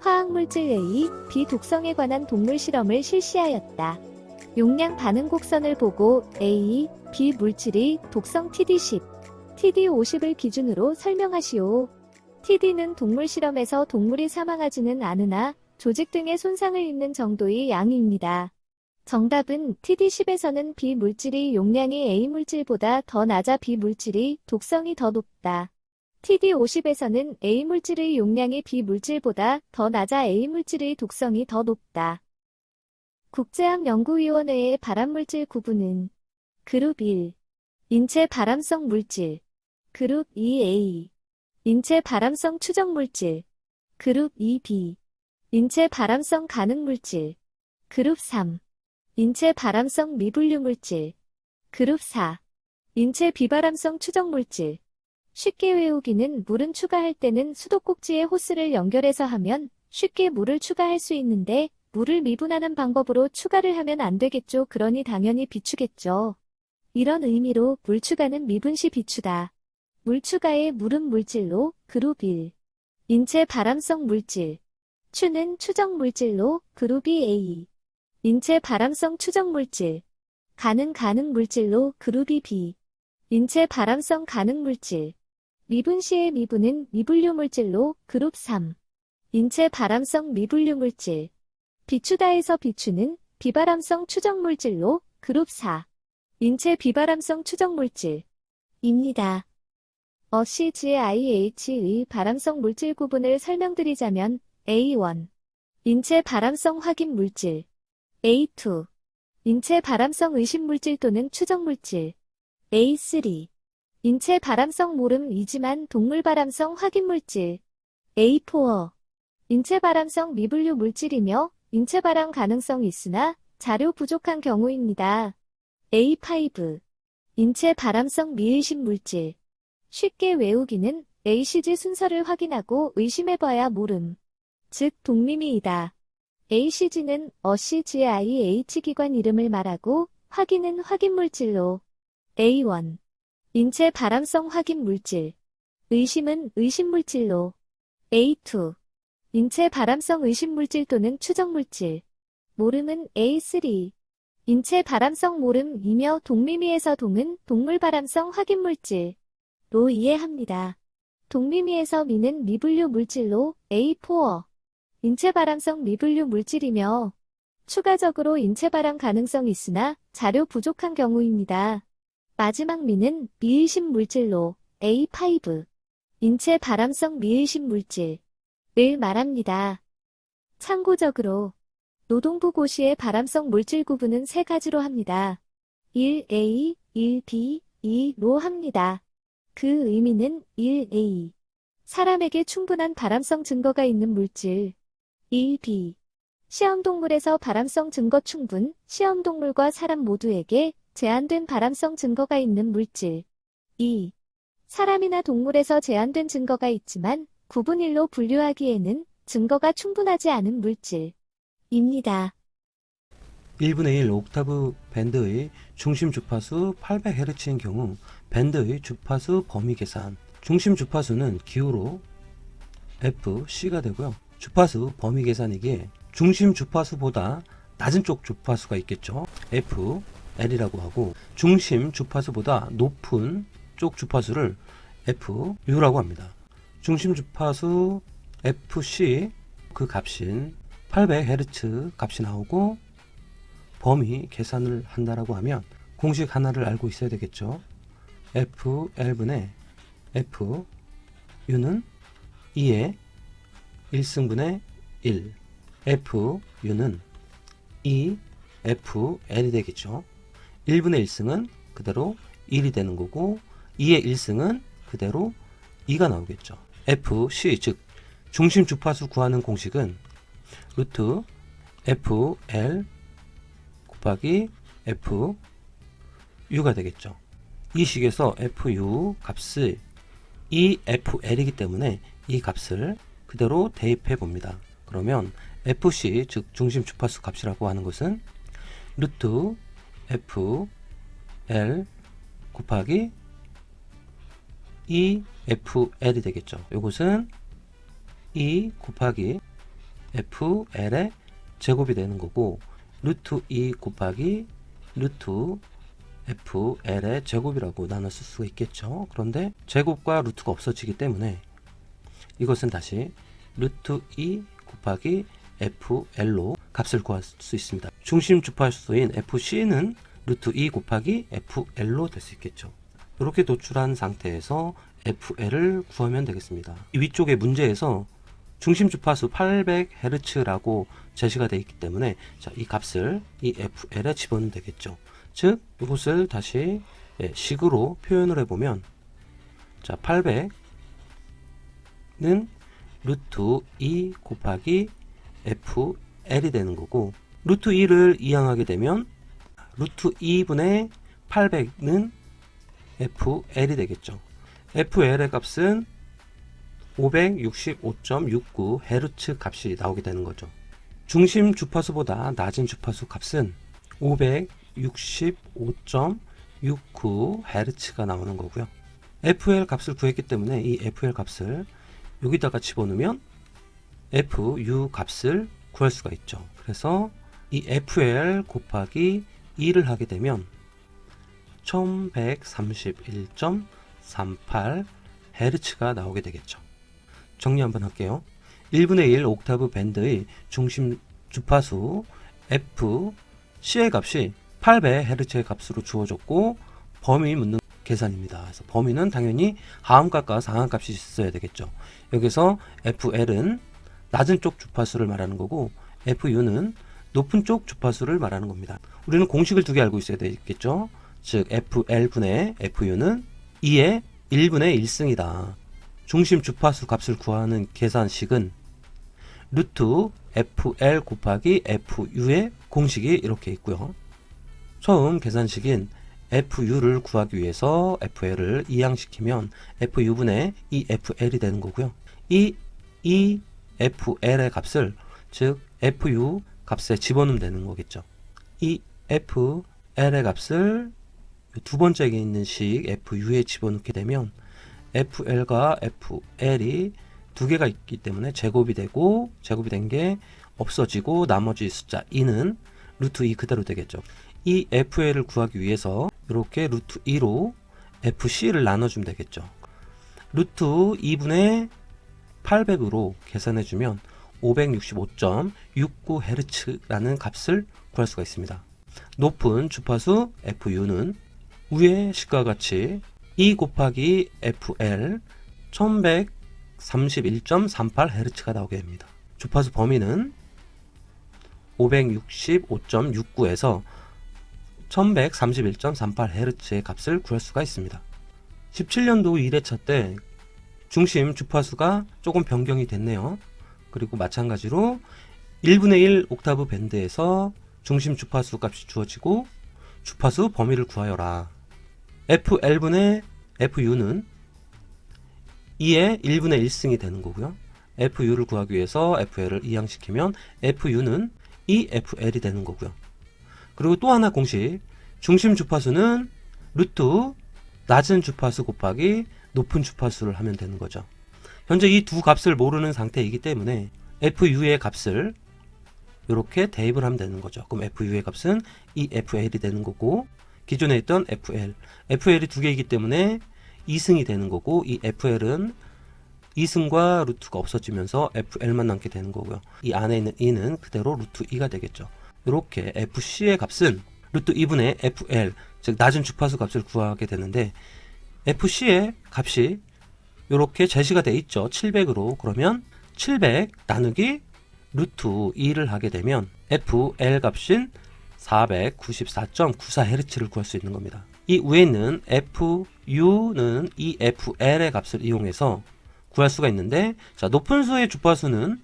화학물질 A, B 독성에 관한 동물 실험을 실시하였다. 용량 반응 곡선을 보고 A, B 물질이 독성 TD10, TD50을 기준으로 설명하시오. TD는 동물 실험에서 동물이 사망하지는 않으나 조직 등의 손상을 입는 정도의 양입니다. 정답은 TD10에서는 B 물질이 용량이 A 물질보다 더 낮아 B 물질이 독성이 더 높다. TD50에서는 A 물질의 용량이 B 물질보다 더 낮아 A 물질의 독성이 더 높다. 국제학연구위원회의 발암물질 구분은 그룹 1. 인체 발암성 물질 그룹 2A. 인체 발암성 추정물질 그룹 2B. 인체 발암성 가능물질 그룹 3. 인체 발암성 미분류물질 그룹 4. 인체 비발암성 추정물질. 쉽게 외우기는 물은 추가할 때는 수도꼭지에 호스를 연결해서 하면 쉽게 물을 추가할 수 있는데 물을 미분하는 방법으로 추가를 하면 안 되겠죠. 그러니 당연히 비추겠죠. 이런 의미로 물 추가는 미분 시 비추다. 물 추가의 물은 물질로 그룹 1. 인체 발암성 물질. 추는 추정 물질로 그룹 2A. 인체 발암성 추정 물질. 가능 물질로 그룹 2B. 인체 발암성 가능 물질. 미분 시의 미분은 미분류 물질로 그룹 3. 인체 발암성 미분류 물질. 비추다에서 비추는 비발암성 추정 물질로 그룹 4. 인체 비발암성 추정 물질. 입니다. CGIH의 발암성 물질 구분을 설명드리자면 A1. 인체 발암성 확인 물질. A2. 인체 발암성 의심 물질 또는 추정 물질. A3. 인체 발암성 모름이지만 동물 발암성 확인 물질. A4. 인체 발암성 미분류 물질이며 인체 발암 가능성이 있으나 자료 부족한 경우입니다. A5. 인체 발암성 미의심 물질. 쉽게 외우기는 ACG 순서를 확인하고 의심해봐야 모름. 즉 동미미이다. ACG는 CGIH 기관 이름을 말하고 확인은 확인 물질로. A1. 인체 발암성 확인 물질. 의심은 의심 물질로. A2. 인체 발암성 의심 물질 또는 추정 물질. 모름은 A3. 인체 발암성 모름이며 동미미에서 동은 동물 발암성 확인 물질로 이해합니다. 동미미에서 미는 미분류 물질로 A4. 인체 발암성 미분류 물질이며 추가적으로 인체 발암 가능성이 있으나 자료 부족한 경우입니다. 마지막 미는 미의심 물질로 A5. 인체 발암성 미의심 물질을 말합니다. 참고적으로 노동부 고시의 발암성 물질 구분은 세 가지로 합니다. 1A, 1B, 2로 합니다. 그 의미는 1A. 사람에게 충분한 발암성 증거가 있는 물질. 2B. 시험동물에서 발암성 증거 충분, 시험동물과 사람 모두에게 제한된 발암성 증거가 있는 물질. 2. 사람이나 동물에서 제한된 증거가 있지만 구분 1로 분류하기에는 증거가 충분하지 않은 물질. 입니다. 1분의 1 옥타브 밴드의 중심 주파수 800Hz인 경우 밴드의 주파수 범위 계산. 중심 주파수는 기호로 FC가 되고요. 주파수 범위 계산이기에 중심 주파수보다 낮은 쪽 주파수가 있겠죠. FL이라고 하고 중심 주파수보다 높은 쪽 주파수를 FU라고 합니다. 중심 주파수 FC 그 값인 800Hz 값이 나오고 범위 계산을 한다라고 하면 공식 하나를 알고 있어야 되겠죠. FL분의 FU는 2의 1승분의 1. FU는 2FL이 되겠죠. 1분의 1승은 그대로 1이 되는 거고 2의 1승은 그대로 2가 나오겠죠. FC 즉 중심 주파수 구하는 공식은 루트 FL 곱하기 FU가 되겠죠. 이 식에서 FU 값을 EFL이기 때문에 이 값을 그대로 대입해 봅니다. 그러면 FC 즉 중심 주파수 값이라고 하는 것은 루트 FL 곱하기 EFL이 되겠죠. 이것은 E 곱하기 FL의 제곱이 되는 거고, 루트 2 곱하기 루트 FL의 제곱이라고 나눠 쓸 수가 있겠죠. 그런데 제곱과 루트가 없어지기 때문에 이것은 다시 루트 2 곱하기 FL로 값을 구할 수 있습니다. 중심 주파수인 FC는 루트 2 곱하기 FL로 될 수 있겠죠. 이렇게 도출한 상태에서 FL을 구하면 되겠습니다. 이 위쪽의 문제에서 중심 주파수 800Hz라고 제시가 되어 있기 때문에 자, 이 값을 이 FL에 집어넣으면 되겠죠. 즉 이것을 다시 식으로 표현을 해보면 자, 800는 루트 2 곱하기 FL이 되는 거고, 루트 2를 이항하게 되면 루트 2분의 800는 FL이 되겠죠. FL의 값은 565.69Hz 값이 나오게 되는 거죠. 중심 주파수보다 낮은 주파수 값은 565.69Hz가 나오는 거고요. FL 값을 구했기 때문에 이 FL 값을 여기다가 집어넣으면 FU 값을 구할 수가 있죠. 그래서 이 FL 곱하기 2를 하게 되면 1131.38Hz가 나오게 되겠죠. 정리 한번 할게요. 1분의 1 옥타브 밴드의 중심 주파수 FC의 값이 800Hz의 값으로 주어졌고, 범위 묻는 계산입니다. 그래서 범위는 당연히 하함값과 상함값이 있어야 되겠죠. 여기서 FL은 낮은 쪽 주파수를 말하는 거고, FU는 높은 쪽 주파수를 말하는 겁니다. 우리는 공식을 두 개 알고 있어야 되겠죠. 즉 FL분의 FU는 2의 1분의 1승이다. 중심 주파수 값을 구하는 계산식은 루트 FL 곱하기 FU의 공식이 이렇게 있고요. 처음 계산식인 FU를 구하기 위해서 FL을 이항시키면 FU분의 EFL이 되는 거고요. 이 EFL의 값을 즉 FU 값에 집어넣으면 되는 거겠죠. 이 FL의 값을 두 번째에 있는 식 FU에 집어넣게 되면 FL과 FL이 두 개가 있기 때문에 제곱이 되고, 제곱이 된 게 없어지고 나머지 숫자 2는 루트 2 그대로 되겠죠. 이 FL을 구하기 위해서 이렇게 루트 2로 FC를 나눠주면 되겠죠. 루트 2분의 800으로 계산해주면 565.69Hz라는 값을 구할 수가 있습니다. 높은 주파수 FU는 위의 식과 같이 2 곱하기 FL 1131.38Hz가 나오게 됩니다. 주파수 범위는 565.69에서 1131.38Hz의 값을 구할 수가 있습니다. 17년도 1회차 때 중심 주파수가 조금 변경이 됐네요. 그리고 마찬가지로 1분의 1 옥타브 밴드에서 중심 주파수 값이 주어지고 주파수 범위를 구하여라. FL분의 FU는 2의 1분의 1승이 되는 거고요. FU를 구하기 위해서 FL을 이항시키면 FU는 EFL이 되는 거고요. 그리고 또 하나 공식, 중심 주파수는 루트 낮은 주파수 곱하기 높은 주파수를 하면 되는 거죠. 현재 이 두 값을 모르는 상태이기 때문에 FU의 값을 이렇게 대입을 하면 되는 거죠. 그럼 FU의 값은 EFL이 되는 거고, 기존에 있던 FL이 두 개이기 때문에 2승이 되는 거고, 이 FL은 2승과 루트가 없어지면서 FL만 남게 되는 거고요. 이 안에 있는 2는 그대로 루트 2가 되겠죠. 이렇게 FC의 값은 루트 2분의 FL, 즉 낮은 주파수 값을 구하게 되는데, FC의 값이 이렇게 제시가 되어 있죠. 700으로. 그러면 700 나누기 루트 2를 하게 되면 FL 값인 494.94Hz를 구할 수 있는 겁니다. 이 위에 있는 FU는 이 FL의 값을 이용해서 구할 수가 있는데, 자, 높은 수의 주파수는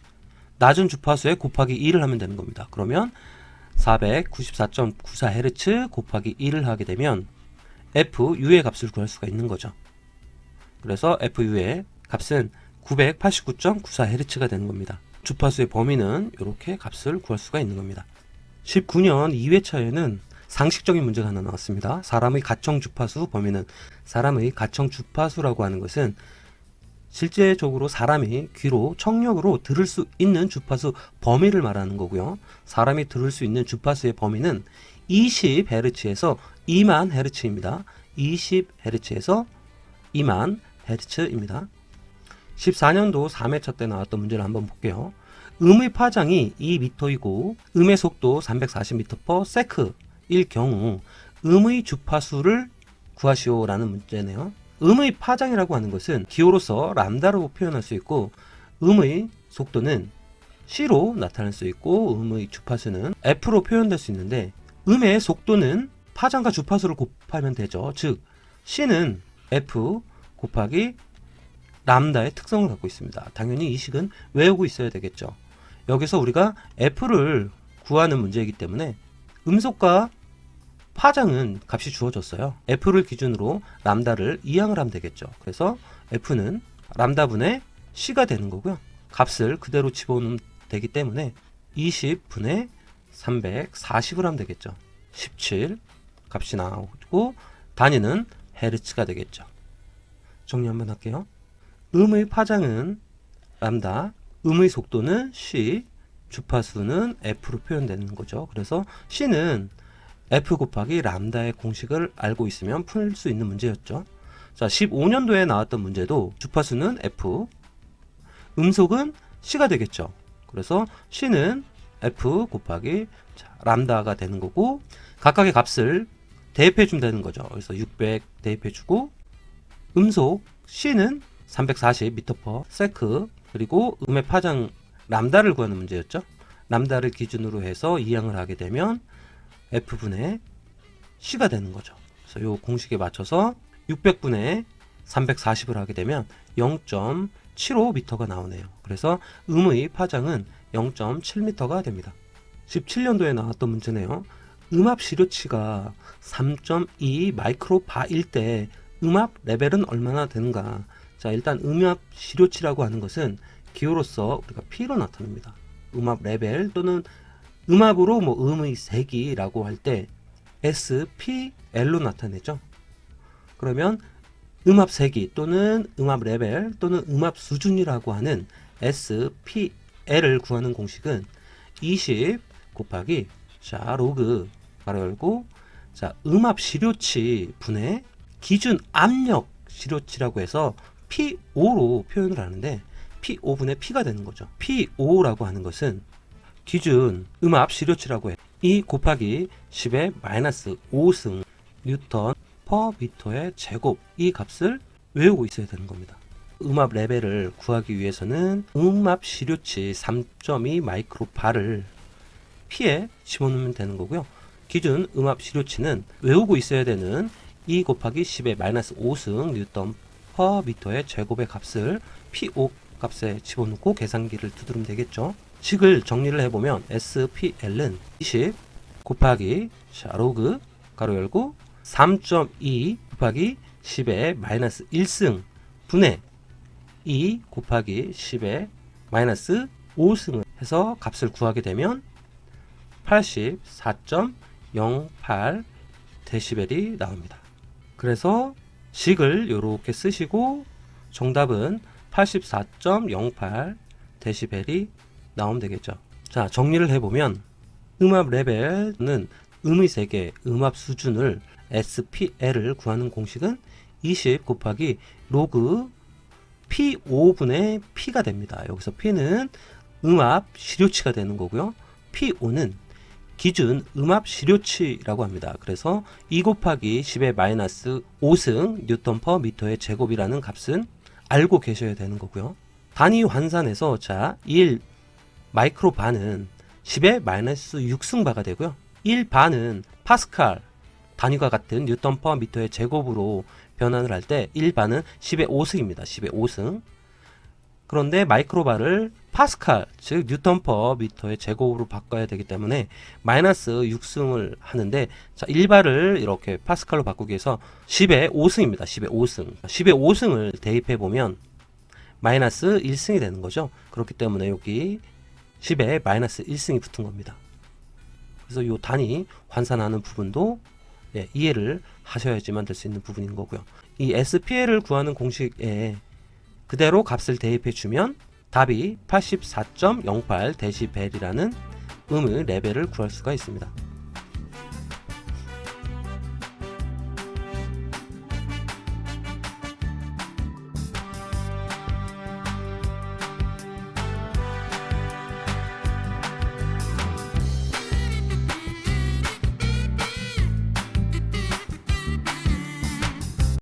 낮은 주파수에 곱하기 2를 하면 되는 겁니다. 그러면 494.94Hz 곱하기 2를 하게 되면 FU의 값을 구할 수가 있는 거죠. 그래서 FU의 값은 989.94Hz가 되는 겁니다. 주파수의 범위는 이렇게 값을 구할 수가 있는 겁니다. 19년 2회차에는 상식적인 문제가 하나 나왔습니다. 사람의 가청 주파수 범위는, 사람의 가청 주파수라고 하는 것은 실제적으로 사람이 귀로 청력으로 들을 수 있는 주파수 범위를 말하는 거고요. 사람이 들을 수 있는 주파수의 범위는 20Hz에서 2만 Hz입니다. 20Hz에서 2만 Hz입니다. 14년도 3회차 때 나왔던 문제를 한번 볼게요. 음의 파장이 2m이고 음의 속도 340m/s일 경우 음의 주파수를 구하시오라는 문제네요. 음의 파장이라고 하는 것은 기호로서 람다로 표현할 수 있고 음의 속도는 c로 나타낼 수 있고 음의 주파수는 f로 표현될 수 있는데 음의 속도는 파장과 주파수를 곱하면 되죠. 즉 c는 f 곱하기 람다의 특성을 갖고 있습니다. 당연히 이 식은 외우고 있어야 되겠죠. 여기서 우리가 f를 구하는 문제이기 때문에 음속과 파장은 값이 주어졌어요. f를 기준으로 람다를 이항을 하면 되겠죠. 그래서 f는 람다분의 c가 되는 거고요. 값을 그대로 집어넣으면 되기 때문에 20분의 340을 하면 되겠죠. 17 값이 나오고 단위는 헤르츠가 되겠죠. 정리 한번 할게요. 음의 파장은 람다, 음의 속도는 c, 주파수는 f로 표현되는 거죠. 그래서 c는 f 곱하기 람다의 공식을 알고 있으면 풀 수 있는 문제였죠. 자, 15년도에 나왔던 문제도 주파수는 f, 음속은 c가 되겠죠. 그래서 c는 f 곱하기 람다가 되는 거고 각각의 값을 대입해 주면 되는 거죠. 그래서 600 대입해 주고 음속 c는 340m/s 그리고 음의 파장 람다를 구하는 문제였죠. 람다를 기준으로 해서 이항을 하게 되면 f분의 c가 되는 거죠. 그래서 이 공식에 맞춰서 600분의 340을 하게 되면 0.75m가 나오네요. 그래서 음의 파장은 0.7m가 됩니다. 17년도에 나왔던 문제네요. 음압 시료치가 3.2 마이크로바일 때 음압 레벨은 얼마나 되는가? 자, 일단 음압 시료치라고 하는 것은 기호로서 우리가 P로 나타납니다. 음압 레벨 또는 음압으로 음의 세기라고 할 때 SPL로 나타내죠. 그러면 음압 세기 또는 음압 레벨 또는 음압 수준이라고 하는 SPL을 구하는 공식은 20 곱하기 로그 가로 열고 음압 시료치 분의 기준 압력 시료치라고 해서 P5로 표현을 하는데 P5분의 P가 되는 거죠. P5라고 하는 것은 기준 음압 시료치라고 해. 이 곱하기 10의 마이너스 5승 뉴턴 퍼 미터의 제곱 이 값을 외우고 있어야 되는 겁니다. 음압 레벨을 구하기 위해서는 음압 시료치 3.2 마이크로바를 P에 집어넣으면 되는 거고요. 기준 음압 시료치는 외우고 있어야 되는 2 곱하기 10의 마이너스 5승 뉴턴 퍼 미터의 제곱의 값을 P5 값에 집어넣고 계산기를 두드리면 되겠죠. 식을 정리를 해보면 SPL은 20 곱하기 로그 가로 열고 3.2 곱하기 10의 마이너스 1승 분의 2 곱하기 10의 마이너스 5승을 해서 값을 구하게 되면 84.08 데시벨이 나옵니다. 그래서 식을 이렇게 쓰시고 정답은 84.08 데시벨이 나오면 되겠죠. 자, 정리를 해보면 음압 레벨은 음의 세계, 음압 수준을 SPL을 구하는 공식은 20 곱하기 로그 P5분의 P가 됩니다. 여기서 P는 음압 시료치가 되는 거고요. P5는 기준 음압 시료치라고 합니다. 그래서 2 곱하기 10의 마이너스 5승 뉴턴 퍼 미터의 제곱이라는 값은 알고 계셔야 되는 거고요. 단위 환산해서 1 마이크로바는 10의 마이너스 6승바가 되고요. 1바는 파스칼 단위가 같은 뉴턴 퍼 미터의 제곱으로 변환을 할 때 1바는 10의 5승입니다. 10의 5승. 그런데 마이크로바를 파스칼 즉 뉴턴 퍼 미터의 제곱으로 바꿔야 되기 때문에 마이너스 6승을 하는데 1바를 이렇게 파스칼로 바꾸기 위해서 10의 5승입니다. 10의 5승. 10의 5승을 대입해 보면 마이너스 1승이 되는 거죠. 그렇기 때문에 여기 10에 마이너스 1승이 붙은 겁니다. 그래서 이 단위 환산하는 부분도 이해를 하셔야지만 될 수 있는 부분인 거고요. 이 SPL을 구하는 공식에 그대로 값을 대입해 주면 답이 84.08 데시벨이라는 음의 레벨을 구할 수가 있습니다.